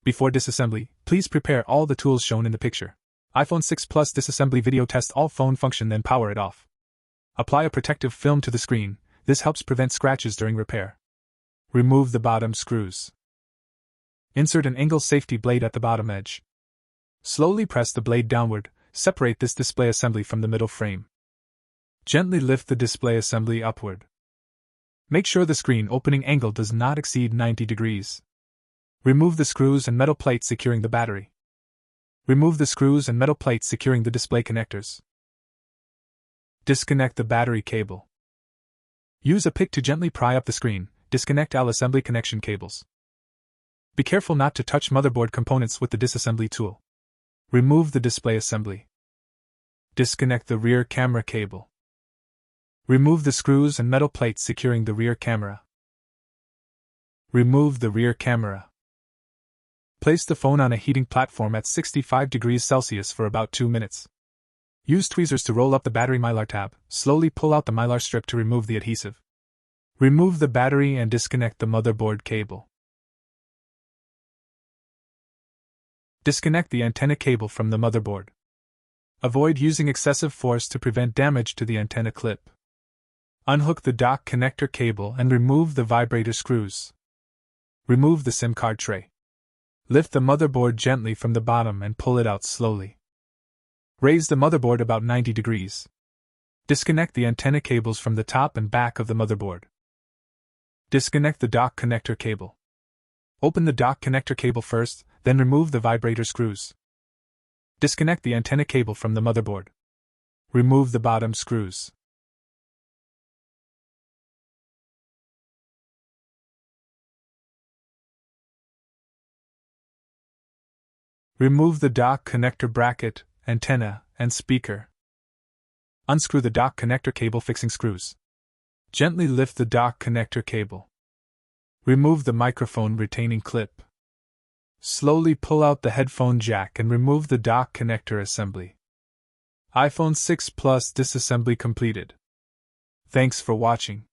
Before disassembly, please prepare all the tools shown in the picture. iPhone 6 Plus Disassembly Video Test all phone function, then power it off. Apply a protective film to the screen. This helps prevent scratches during repair. Remove the bottom screws. Insert an angle safety blade at the bottom edge. Slowly press the blade downward. Separate this display assembly from the middle frame. Gently lift the display assembly upward. Make sure the screen opening angle does not exceed 90 degrees. Remove the screws and metal plate securing the battery. Remove the screws and metal plate securing the display connectors. Disconnect the battery cable. Use a pick to gently pry up the screen. Disconnect all assembly connection cables. Be careful not to touch motherboard components with the disassembly tool. Remove the display assembly. Disconnect the rear camera cable. Remove the screws and metal plates securing the rear camera. Remove the rear camera. Place the phone on a heating platform at 65 degrees Celsius for about 2 minutes. Use tweezers to roll up the battery mylar tab. Slowly pull out the mylar strip to remove the adhesive. Remove the battery and disconnect the motherboard cable. Disconnect the antenna cable from the motherboard. Avoid using excessive force to prevent damage to the antenna clip. Unhook the dock connector cable and remove the vibrator screws. Remove the SIM card tray. Lift the motherboard gently from the bottom and pull it out slowly. Raise the motherboard about 90 degrees. Disconnect the antenna cables from the top and back of the motherboard. Disconnect the dock connector cable. Open the dock connector cable first, then remove the vibrator screws. Disconnect the antenna cable from the motherboard. Remove the bottom screws. Remove the dock connector bracket, antenna, and speaker. Unscrew the dock connector cable fixing screws. Gently lift the dock connector cable. Remove the microphone retaining clip. Slowly pull out the headphone jack and remove the dock connector assembly. iPhone 6 Plus disassembly completed. Thanks for watching.